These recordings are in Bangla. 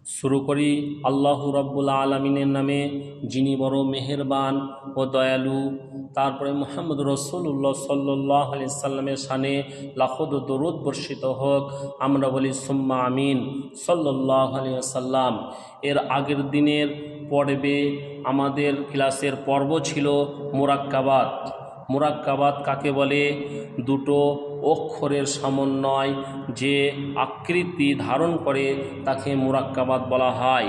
শুরু করি আল্লাহ রাব্বুল আলামিনের নামে, যিনি বড় মেহেরবান ও দয়ালু। তারপরে মুহাম্মদ রাসূলুল্লাহ সাল্লাল্লাহু আলাইহি সাল্লামের শানে লাখো দরুদ বর্ষিত হোক। আমরা বলি সুম্মা আমিন সাল্লাল্লাহু আলাইহি ওয়াসাল্লাম। এর আগের দিনের পর্বে আমাদের ক্লাসের পর্ব ছিল মুরাক্কাবাত। মুরাক্কাবাত কাকে বলে? দুটো অক্ষরের সমন্বয় যে আকৃতি ধারণ করে তাকে মুরাক্কাবাত বলা হয়।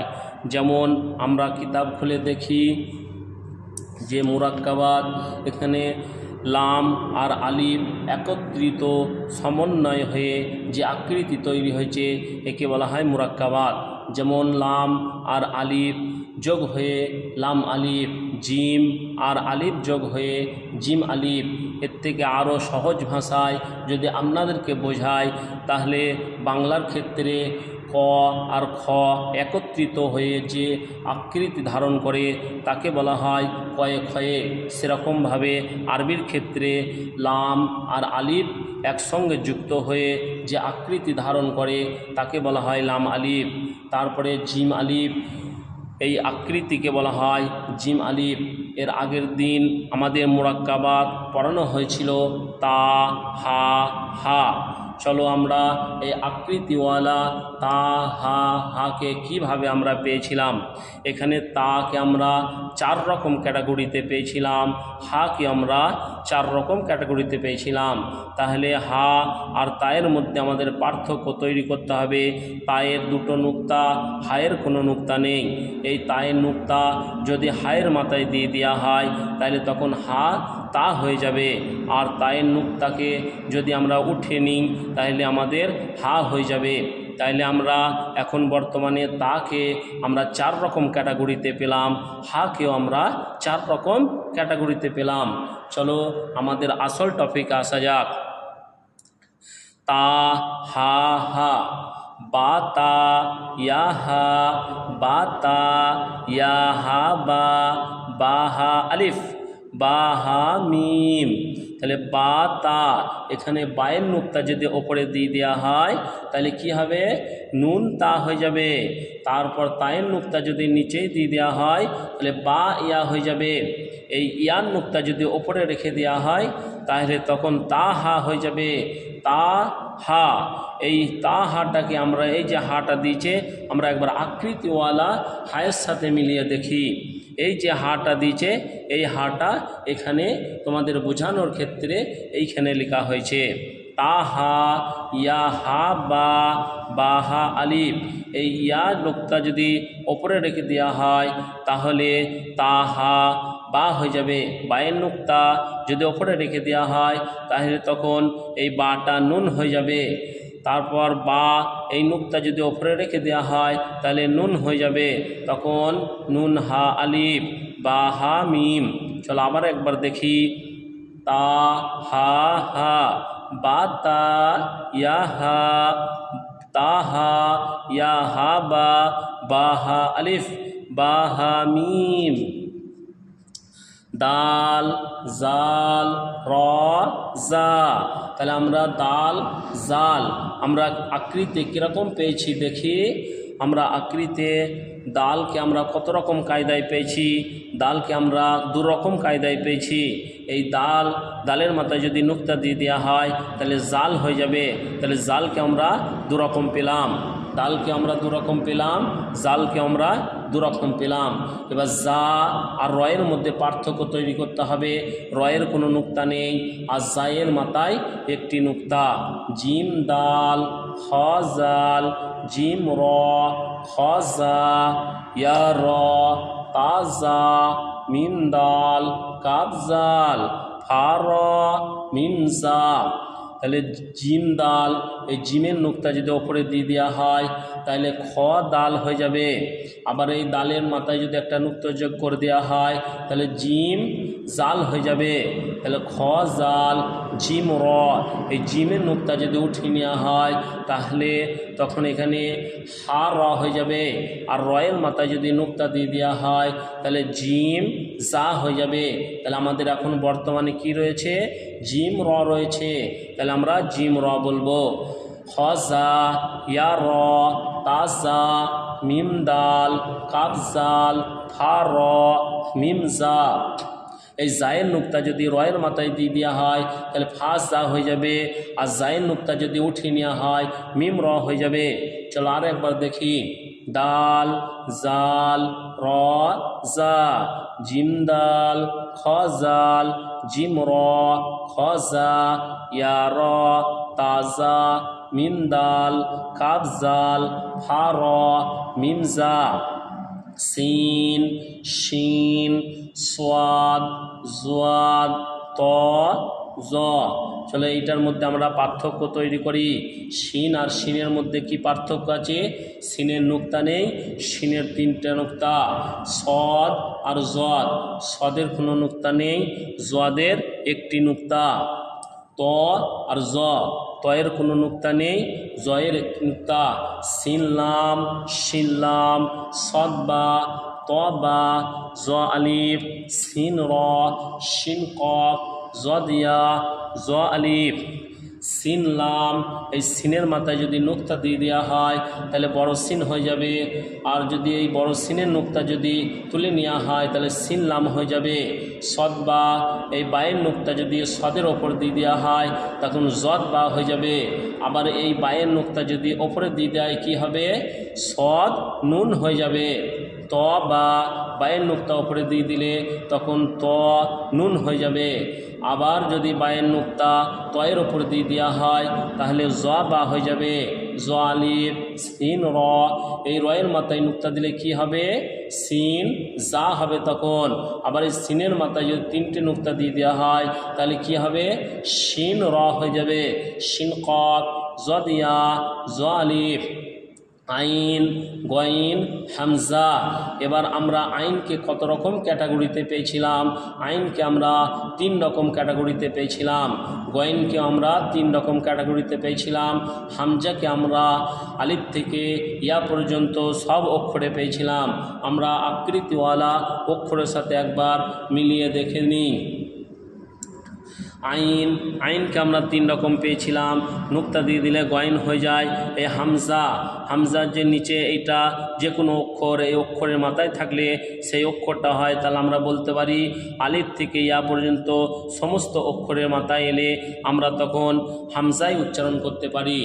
যেমন আমরা কিতাব খুলে দেখি যে মুরাক্কাবাত, এখানে লাম আর আলিফ একত্রিত সমন্বয় হয়ে যে আকৃতি তৈরি হয়েছে একে বলা হয় মুরাক্কাবাত। যেমন লাম আর আলিফ যোগ হয়ে লাম আলিফ, জিম আর আলিফ যোগ হয়ে জিম আলিফ। এর থেকে আরও সহজ ভাষায় যদি আপনাদেরকে বোঝায়, তাহলে বাংলার ক্ষেত্রে ক আর খ একত্রিত হয়ে যে আকৃতি ধারণ করে তাকে বলা হয় কয়ে খয়ে। সেরকমভাবে আরবির ক্ষেত্রে লাম আর আলিফ একসঙ্গে যুক্ত হয়ে যে আকৃতি ধারণ করে তাকে বলা হয় লাম আলিফ। তারপরে জিম আলিফ, এই আকৃতিকে বলা হয় জিম আলিফ। এর আগের দিন আমাদের মুরাক্কাবাত পড়ানো হয়েছিল তা, হা, হা। চলো আমরা এই আকৃতিওয়ালা তা, হা, হাকে কিভাবে আমরা পেয়েছিলাম। এখানে তাকে আমরা 4 রকম ক্যাটাগরিতে পেয়েছিলাম, হাকে আমরা 4 রকম ক্যাটাগরিতে পেয়েছিলাম। তাহলে হা আর তায়ের মধ্যে আমাদের পার্থক্য তৈরি করতে হবে। তায়ের দুটো নুক্তা, হায়ের কোনো নুক্তা নেই। এই তায়ের নুক্তা যদি হায়ের মাথায় দিয়ে দেওয়া হয় তাহলে তখন হা তা হয়ে যাবে, আর তায়ের নুক্তাকে যদি আমরা উঠে নিই তাহলে আমাদের হা হয়ে যাবে। তাইলে আমরা এখন বর্তমানে তাকে আমরা 4 রকম ক্যাটাগরিতে পেলাম, হাকেও আমরা 4 রকম ক্যাটাগরিতে পেলাম। চলো আমাদের আসল টপিকে আসা যাক। তা, হা, হা। বা তা ইয়া হা, বা তা ইয়া হা বা, বা হা আলিফ, বা হা মিম। তাহলে বা তা, এখানে বায়ের নুক্তা যদি ওপরে দিয়ে দেওয়া হয় তাহলে কি হবে? নুন তা হয়ে যাবে। তারপর তায়ের নুক্তা যদি নিচেই দিয়ে দেওয়া হয় তাহলে বা ইয়া হয়ে যাবে। এই ইয়ার নুক্তা যদি ওপরে রেখে দেওয়া হয় তাহলে তখন তা হা হয়ে যাবে। তা হা, এই তা হাটাকে আমরা, এই যে হাটা দিয়েছে, আমরা একবার আকৃতিওয়ালা হায়ের সাথে মিলিয়ে দেখি। এই যে হাটা দিয়েছে, এই হাটা এখানে তোমাদের বোঝানোর ক্ষেত্রে এইখানে লেখা হয়েছে তা হা ইয়া হা বা, বা হা আলিফ। এই ইয়া নুক্তা যদি ওপরে রেখে দেওয়া হয় তাহলে তা হা বা হয়ে যাবে। বায়ের নুক্তা যদি ওপরে রেখে দেওয়া হয় তাহলে তখন এই বাটা নুন হয়ে যাবে। তারপর বা, এই নুক্তা যদি ওপরে রেখে দেওয়া হয় তাহলে নুন হয়ে যাবে, তখন নুন হা আলিফ, বা হা মিম। চলো আবার একবার দেখি। তা, হা, হা। বা তা ইয়া হা, তা হা ইয়া হা বা, বা হা আলিফ, বা হা মিম। দাল, জাল, র, জা। তাহলে আমরা দাল, জাল আমরা আকৃতি কীরকম পেয়েছি দেখি। আমরা আকৃতিতে দালকে আমরা কত রকম কায়দায় পেয়েছি? দালকে আমরা 2 রকম কায়দায় পেয়েছি। এই দালের মাথায় যদি নুক্তা দিয়ে দেওয়া হয় তাহলে জাল হয়ে যাবে। তাহলে জালকে আমরা 2 রকম পেলাম, দালকে আমরা 2 রকম পেলাম, জালকে আমরা 2 রকম পেলাম। এবার জা আর রয়ের মধ্যে পার্থক্য তৈরি করতে হবে। রয়ের কোনো নুক্তা নেই আর জায়ের মাথায় একটি নুক্তা। জিম দাল, খ জাল, জিম র, খ জা, ইয়া র, তা জা, মিম দাল, কাব জাল, ফা র, মিম জা। তাহলে জিম দাল, এই জিমের নুক্তা যদি ওপরে দিয়ে দেওয়া হয় তাহলে খ দাল হয়ে যাবে। আবার এই দালের মাথায় যদি একটা নুক্তা যোগ করে দেওয়া হয় তাহলে জিম জাল হয়ে যাবে। তাহলে খ জাল, জিম র। এই জিমের নুক্তা যদি উঠিয়ে নেওয়া হয় তাহলে তখন এখানে হা র হয়ে যাবে। আর রয়ের মাথায় যদি নুক্তা দিয়ে দেওয়া হয় তাহলে জিম জা হয়ে যাবে। তাহলে আমাদের এখন বর্তমানে কি রয়েছে? জিম র রয়েছে। তাহলে আমরা জিম র বলবো। খ জা ইয়া র, তাজা, মিম দাল, কাফ জাল, ফা র, মিম জা। এই জায়ের নুক্তা যদি রয়ের মাথায় দিয়ে দেওয়া হয় তাহলে ফা জা হয়ে যাবে, আর জায়ের নুক্তা যদি উঠিয়ে নেওয়া হয় মিম র হয়ে যাবে। চলো আর একবার দেখি। দাল, জাল, র, জা, জিম দাল, খ জাল, জিম র, খ জা, ইয়া র, তাজা, মিম দাল, কাফ জাল, ফা র, মিম জা। সিন, শিন, সোয়াদ, জোয়াদ, ত, জ। চলো এইটার মধ্যে আমরা পার্থক্য তৈরি করি। শিন আর শিনের মধ্যে কি পার্থক্য আছে? শিনের নুক্তা নেই, শিনের তিনটা নুক্তা। সদ আর জদ, সদের কোনো নুক্তা নেই, জদের একটি নুক্তা। ত আর জ, তয়ের কোনো নুক্তা নেই, জয়ের একটি নুক্তা। সিনলাম, শিনলাম, সদবা, তবা, জ আলিফ, সিন র, শিন কফ, জদিয়া, জ আলিফ। সিন লাম, এই সিনের মাথায় যদি নুক্তা দিয়ে দেওয়া হয় তাহলে বড় সিন হয়ে যাবে, আর যদি এই বড় সিনের নুক্তা যদি তুলে নেওয়া হয় তাহলে সিন লাম হয়ে যাবে। সদ বা, এই বায়ের নুক্তা যদি সদের ওপর দিয়ে দেওয়া হয় তখন জদ বা হয়ে যাবে। আবার এই বায়ের নুক্তা যদি ওপরে দিয়ে দেয় কি হবে? সদ নুন হয়ে যাবে। ত বা, বায়ের নুক্তা ওপরে দিয়ে দিলে তখন ত নুন হয়ে যাবে। আবার যদি বায়ের নুক্তা তয়ের ওপর দিয়ে দেওয়া হয় তাহলে জ বা হয়ে যাবে। জ আলিফ, সিন র, এই রয়ের মাথায় নুক্তা দিলে কি হবে? সিন জা হবে তখন। আবার এই সিনের মাথায় যদি তিনটে নুক্তা দিয়ে দেওয়া হয় তাহলে কি হবে? শিন র হয়ে যাবে। শিন কফ, জদিয়া, জ আলিফ। আইন, গইন, হামজা। এবার আমরা আইনকে কত রকম ক্যাটাগরিতে পেয়েছিলাম? আইনকে আমরা 3 রকম ক্যাটাগরিতে পেয়েছিলাম, গইনকে আমরা 3 রকম ক্যাটাগরিতে পেয়েছিলাম, হামজাকে আমরা আলিফ থেকে ইয়া পর্যন্ত সব অক্ষরে পেয়েছিলাম। আমরা আকৃতিওয়ালা অক্ষরের সাথে একবার মিলিয়ে দেখে নিই। আইন, আইনকে আমরা 3 রকম পেয়েছিলাম, নুক্তা দিয়ে দিলে গয়েন হয়ে যায়। এই হামজা, হামজার যে নিচে এইটা যে কোনো অক্ষর, এই অক্ষরের মাথায় থাকলে সেই অক্ষরটা হয়, তাহলে আমরা বলতে পারি আলিফ থেকে ইয়া পর্যন্ত সমস্ত অক্ষরের মাথায় এলে আমরা তখন হামজাই উচ্চারণ করতে পারি।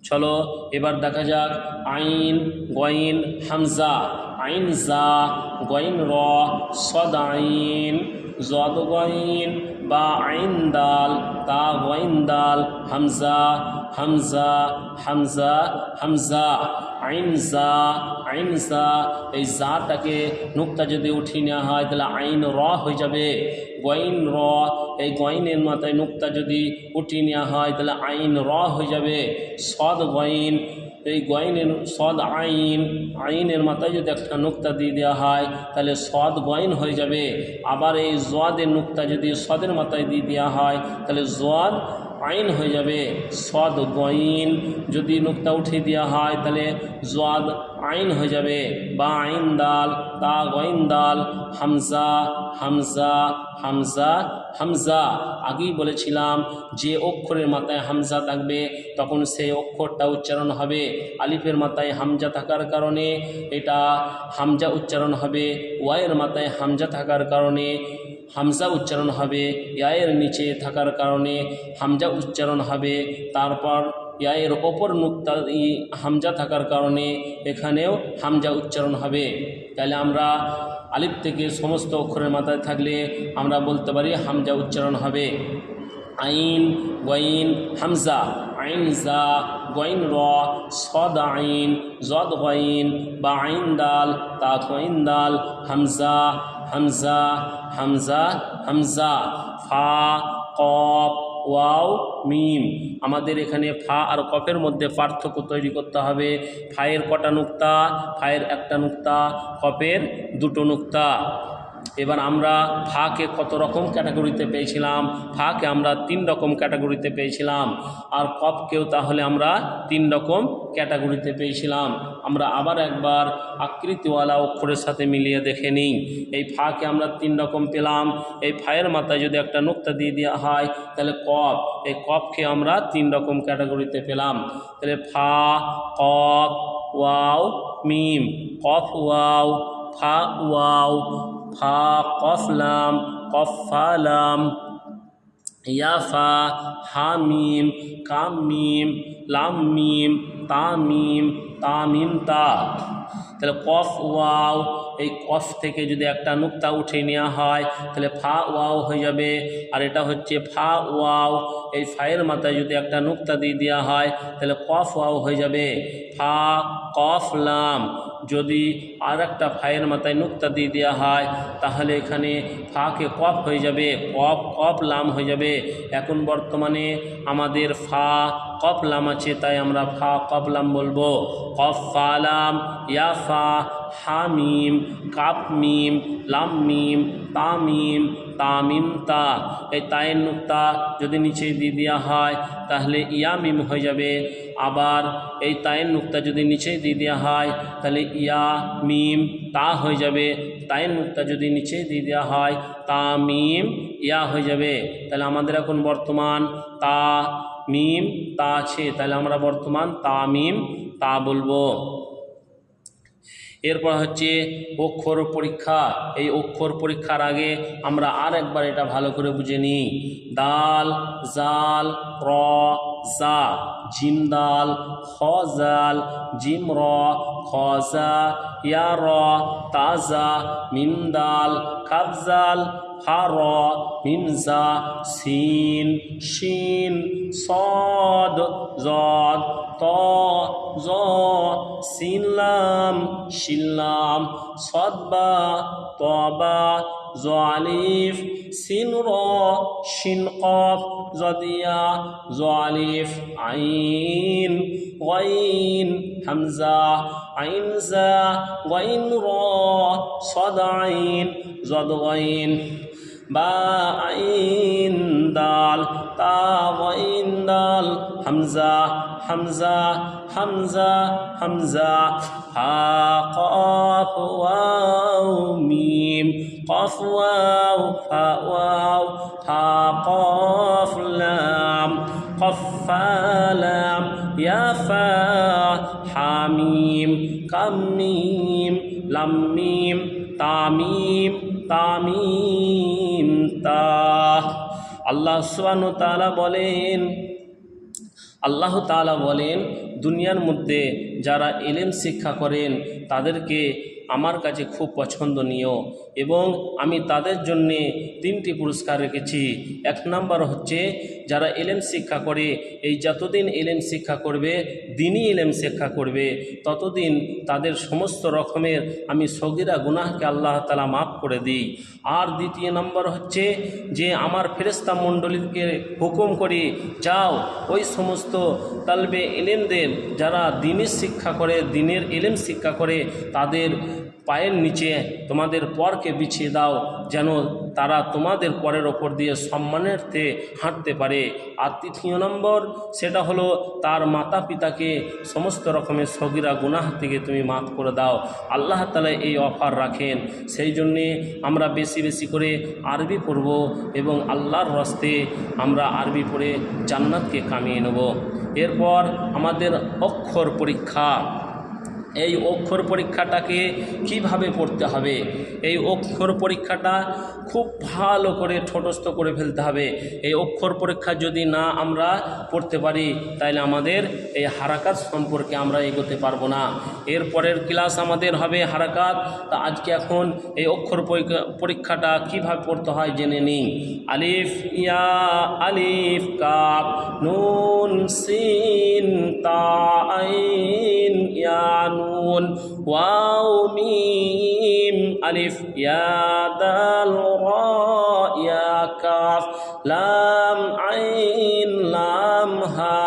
চলো এবার দেখা যাক আইন, গইন, হামজা। আইন জা, গইন র, সদ আইন, জদ গইন, বা আইন দাল, তা গইন দাল, হামজা, হামজা, হামজা, হামজা। আইন জা, আইন জা, এই জাটাকে নুক্তা যদি উঠিয়ে নেওয়া হয় তাহলে আইন র হয়ে যাবে। গইন র, এই গইনের মাথায় নুক্তা যদি উঠিয়ে নেওয়া হয় তাহলে আইন র হয়ে যাবে। সদ গইন, এই গইনের সদ আইন, আইনের মাথায় যদি একটা নুক্তা দিয়ে দেওয়া হয় তাহলে সদ গইন হয়ে যাবে। আবার এই জদের নুক্তা যদি সদের মাথায় দিয়ে দেওয়া হয় তাহলে জদ আইন হয়ে যাবে। সদ গইন যদি নুক্তা উঠিয়ে দেওয়া হয় তাহলে জদ আইন হয়ে যাবে। বা আইন দাল, তা গইন দাল, হামজা, হামজা, হামজা, হামজা। আগেই বলেছিলাম যে অক্ষরের মাথায় হামজা থাকবে তখন সেই অক্ষরটা উচ্চারণ হবে। আলিফের মাথায় হামজা থাকার কারণে এটা হামজা উচ্চারণ হবে, ওয়াইয়ের মাথায় হামজা থাকার কারণে হামজা উচ্চারণ হবে, ইয়ায়ের নিচে থাকার কারণে হামজা উচ্চারণ হবে। তারপর ইয়ায়ের ওপর নুক্তা হামজা থাকার কারণে এখানেও হামজা উচ্চারণ হবে। তাহলে আমরা আলিফ থেকে সমস্ত অক্ষরের মাথায় থাকলে আমরা বলতে পারি হামজা উচ্চারণ হবে। আইন, গইন, হামজা। আইন জা, গইন র, সদ আইন, জদ গইন, বা আইন দাল, তা গইন দাল, হামজা, হামজা, হামজা, হামজা। ফা, কফ, ওয়াও, মিম। আমাদের এখানে ফা আর কফের মধ্যে পার্থক্য তৈরি করতে হবে। ফায়ের কটা নুক্তা? ফায়ের একটা নুক্তা, কফের 2টো নুক্তা। এবার আমরা ফাকে কত রকম ক্যাটাগরিতে পেয়েছিলাম? ফাকে আমরা 3 রকম ক্যাটাগরিতে পেয়েছিলাম, আর কফকেও তাহলে আমরা 3 রকম ক্যাটাগরিতে পেয়েছিলাম। আমরা আবার একবার আকৃতিওয়ালা অক্ষরের সাথে মিলিয়ে দেখে নিই। এই ফাকে আমরা 3 রকম পেলাম। এই ফায়ের মাথায় যদি একটা নুক্তা দিয়ে দেওয়া হয় তাহলে কফ, এই কফকে আমরা 3 রকম ক্যাটাগরিতে পেলাম। তাহলে ফা, কফ, ওয়াও মিম, কফ ওয়াও, ফা ওয়াও, ফা কফ লাম, কফ ফা লাম, ইয়া ফা, হা মিম, কাম মিম, লাম মিম, তা মিম, তা মিম তা। তাহলে কফ ওয়াও, এই কফ থেকে যদি একটা নুক্তা উঠে নেওয়া হয় তাহলে ফা ওয়াও হয়ে যাবে। আর এটা হচ্ছে ফা ওয়াও, এই ফায়ের মাথায় যদি একটা নুক্তা দিয়ে দেওয়া হয় তাহলে কফ ওয়াও হয়ে যাবে। ফা কফ লাম, যদি আর একটা ফায়ের মাথায় নুক্তা দিয়ে দেওয়া হয় তাহলে এখানে ফাকে কফ হয়ে যাবে, কফ কফ লাম হয়ে যাবে। এখন বর্তমানে আমাদের ফা কফ লাম আছে, তাই আমরা ফা কফ লাম বলবো। কফ ফা লাম, ইয়া ফা, হা মিম, কাপ মিম, লাম মিম, তা মিম, তা মিম তা। এই তায়ের নুক্তা যদি নিচে দিয়ে দেওয়া হয় তাহলে ইয়া মিম হয়ে যাবে। আবার এই তায়ের নুক্তা যদি নিচে দিয়ে দেওয়া হয় তাহলে ইয়া মিম তা হয়ে যাবে। তায়ের নুক্তা যদি নিচে দিয়ে দেওয়া হয় তা মিম ইয়া হয়ে যাবে। তাহলে আমাদের এখন বর্তমান তা মিম তা আছে, তাহলে আমরা বর্তমান তা মিম তা বলবো। এরপর হচ্ছে অক্ষর পরীক্ষা। এই অক্ষর পরীক্ষার আগে আমরা আর একবার এটা ভালো করে বুঝে নিই। দাল, জাল, র, জা, জিম দাল, খ জাল, জিম র, খ জা, ইয়া র, তাজা, মিম দাল, কাব জাল, ফা র, মিম জা, সিন, শিন, সদ, জদ, ত, জ, সিন লাম, শিল্লাম, সদবা, তবা, জ আলিফ, সিন র, শিন কফ, জদিয়া, জ আলিফ, আইন, গাইন, হামজা, আইন জা, গাইন র, সদ আইন, জদ গাইন, বা আইন দাল, তা গাইন দাল, হামজা, হামজা, হামজা, হামজা, হা কফ ওয়াও মিম, কফ ওয়াও, ফা ওয়াও, ফা কফ লাম, কফ ফা লাম, ইয়া ফা, হা মিম, কাম মিম, লাম মিম, তা মিম, তা মিম তা। আল্লাহ সুবহানাহু ওয়া তাআলা বলেন, আল্লাহ তাআলা বলেন, দুনিয়ার মধ্যে যারা ইলম শিক্ষা করেন তাদেরকে আমার কাছে খুব পছন্দনীয় এবং আমি তাদের জন্যে 3টি পুরস্কার রেখেছি। 1 নম্বর হচ্ছে যারা ইলম শিক্ষা করে, এই যতদিন ইলম শিক্ষা করবে, দ্বীনি ইলম শিক্ষা করবে, ততদিন তাদের সমস্ত রকমের আমি সগীরা গুনাহকে আল্লাহ তাআলা মাফ করে দিই। আর 2 নম্বর হচ্ছে যে আমার ফেরেশতা মণ্ডলীকে হুকুম করি, যাও ওই সমস্ত তালবে ইলমদের যারা দ্বীনি শিক্ষা করে, দ্বীনের ইলম শিক্ষা করে, তাদের পায়ের নিচে তোমাদের পরকে বিছিয়ে দাও, যেন তারা তোমাদের পরের ওপর দিয়ে সম্মানার্থে হাঁটতে পারে। আর 3 নম্বর সেটা হলো তার মাতা পিতাকে সমস্ত রকমের সগীরা গুনাহ থেকে তুমি মাফ করে দাও। আল্লাহ তাআলা এই অফার রাখেন, সেই জন্যে আমরা বেশি বেশি করে আরবি পড়ব এবং আল্লাহর রাস্তে আমরা আরবি পড়ে জান্নাতকে কামিয়ে নেব। এরপর আমাদের অক্ষর পরীক্ষা। এই অক্ষর পরীক্ষাটাকে কিভাবে পড়তে হবে? এই অক্ষর পরীক্ষাটা খুব ভালো করে ঠোঁটস্থ করে ফেলতে হবে। এই অক্ষর পরীক্ষা যদি না আমরা পড়তে পারি তাহলে আমাদের এই হারাকাত সম্পর্কে আমরা এগোতে পারবো না। এরপরের ক্লাস আমাদের হবে হারাকাত। তা আজকে এখন এই অক্ষর পরীক্ষাটা কিভাবে পড়তে হয় জেনে নিই। আলিফ, ইয়া, আলিফ, কাফ, নুন, সিন, তা, আইন, ইয়া, নুন, ওয়াও, মিম, আলিফ, ইয়া, দাল, রা, ইয়া, কাফ, লাম, আইন, লাম, হা,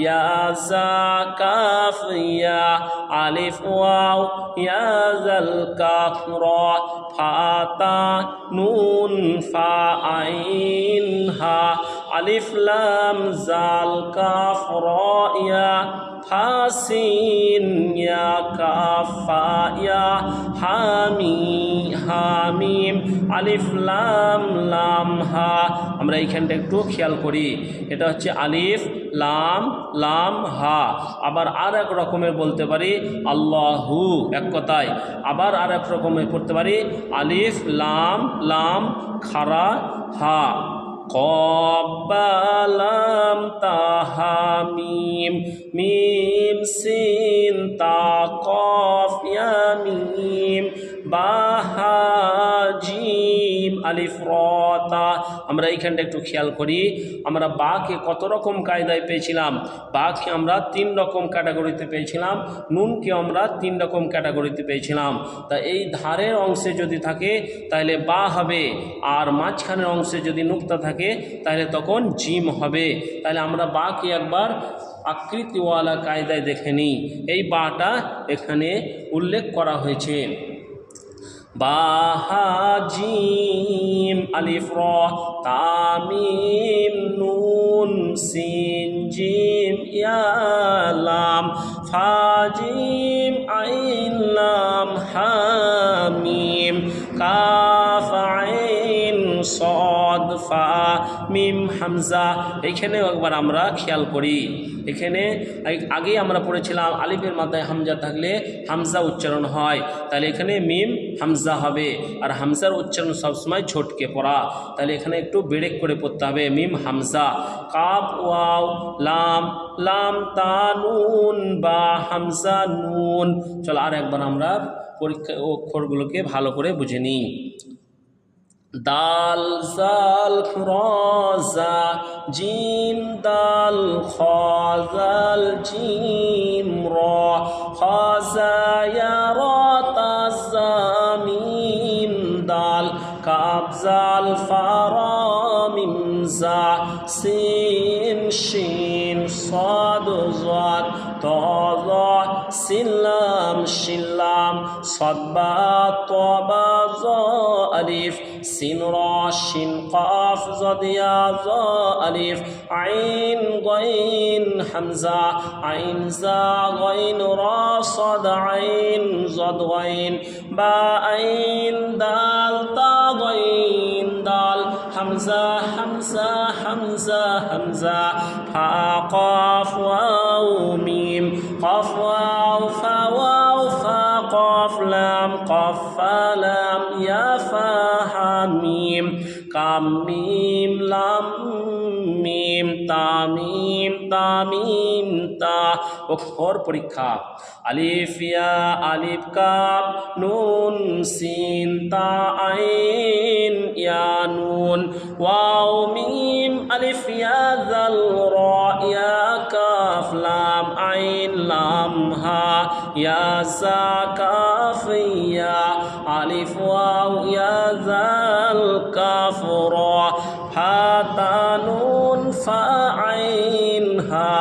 ইয়া, জা, কাফ, ইয়া, আলিফ, ওয়াও, ইয়া, জাল, কাফ, রা, ফা, তা, নুন, ফা, আইন, হা, আলিফ, লাম, জাল, কাফ, রা, ইয়া, ফাসিন ইয়া কাফ ফা ইয়া হামিম আলিফ লাম লাম হা। আমরা এইখানটা একটু খেয়াল করি, এটা হচ্ছে আলিফ লাম লাম হা। আবার আর এক রকমের বলতে পারি আল্লাহু, এক কথায়। আবার আর এক রকমের পড়তে পারি আলিফ লাম লাম খারা হা। কফ বা লাম তা হা মিম, মিম সিন তা কফ ইয়া মিম বা হা জিম আলিফ র তা। আমরা এইখানটা একটু খেয়াল করি, আমরা বাকে কত রকম কায়দায় পেয়েছিলাম। বাকে আমরা 3 রকম ক্যাটাগরিতে পেয়েছিলাম, নুনকে আমরা 3 রকম ক্যাটাগরিতে পেয়েছিলাম। তা এই ধারের অংশে যদি থাকে তাহলে বা হবে, আর মাঝখানের অংশে যদি নুক্তা থাকে তাহলে তখন জিম হবে। তাহলে আমরা বাকে একবার আকৃতিওয়ালা কায়দায় দেখে নিই। এই বাটা এখানে উল্লেখ করা হয়েছে, বা হা জিম আলিফ র তা মিম নুন সিন জিম ইয়া লাম ফা জিম আইন লাম হা মিম কাফ আইন সদ ফা মিম হামজা। এইখানেও একবার আমরা খেয়াল করি, এখানে আগে আমরা পড়েছিলাম আলিফের মাথায় হামজা থাকলে হামজা উচ্চারণ হয়, তাহলে এখানে মিম হামজা হবে। আর হামজার উচ্চারণ সবসময় ছোটকে পড়া, তাহলে এখানে একটু বেরেক করে পড়তে হবে মিম হামজা। কাফ ওয়াও লাম লাম তা নুন বা হামজা নুন। চলো আর একবার আমরা পরীক্ষা অক্ষরগুলোকে ভালো করে বুঝে নিই। দাল জাল রজা জিম দাল খাজাল জিম র খাজা ইয়া রা তা জা মিম দাল কাফ জাল ফা রা মিম জা সিন শিন সাদ জাদ তা জা সিন লাম শিন লাম সাদ বা তা বা জা আলিফ সিন রা শিন কাফ জাদ ইয়া জা আলিফ আইন গাইন হামজা আইন জা গাইন রা সাদ আইন জাদ গাইন বা আইন দাল তা গাইন দাল হামজা হামজা হামজা হামজা ফা কাফ ওয়াও মিম কাফ ওয়াও ফা ওয়াও ফা কাফ লাম কাফ ফা লাম ইয়া ফা হা মিম কাম মিম লাম মিম তা মিম তা মিম তা। অক্ষর পরীক্ষা আলিফ ইয়া আলিফ কাফ নুন সিন তা আইন ইয়া নুন ওয়াও মিম আলিফ ইয়া জাল রা ইয়া কাফ লাম আইন লাম হা ইয়া জা কাফ ইয়া আলিফ ওয়াও ইয়া জাল কাফ রা হা তা নুন ফা আইন হা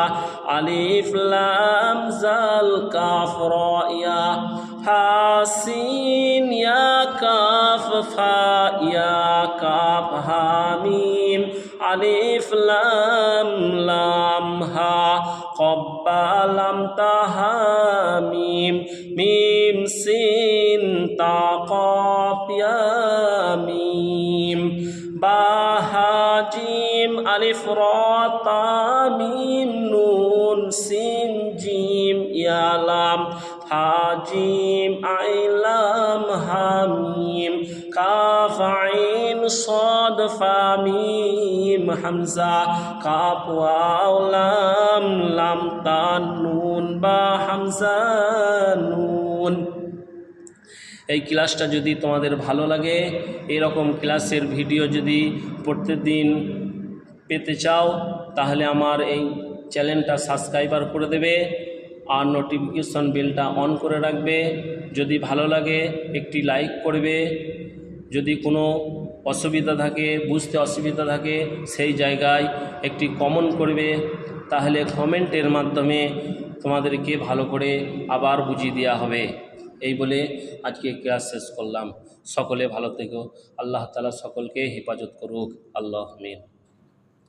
আলিফ লাম জাল কাফ রা ইয়া হা সিন ইয়া কাফ ফা ইয়া কাফ হা মিম আলিফ লাম লাম হা কফ বা লাম তা হা মিম মিম সিন তা কফ ইয়া মিম বা হা জিম আলিফ রা তা মিম নুন সিন জিম ইয়া লাম হা জিম আইন লাম হা মিম কাফ আইন সাদ ফা মিম হামজা কাফ ওয়াও লাম লাম তা নুন বা হামজা নুন। এই ক্লাসটা যদি তোমাদের ভালো লাগে, এরকম ক্লাসের ভিডিও যদি প্রত্যেকদিন পেতে চাও তাহলে আমার এই চ্যানেলটা সাবস্ক্রাইবার করে দেবে আর নোটিফিকেশন বেলটা অন করে রাখবে। যদি ভালো লাগে একটি লাইক করবে, যদি কোনো অসুবিধা থাকে, বুঝতে অসুবিধা থাকে সেই জায়গায় একটি কমেন্ট করবে, তাহলে কমেন্টের মাধ্যমে তোমাদেরকে ভালো করে আবার বুঝিয়ে দেওয়া হবে। এই বলে আজকে ক্লাস শেষ করলাম। সকলে ভালো থেকো, আল্লাহ তাআলা সকলকে হেফাজত করুক। আল্লাহ আমিন।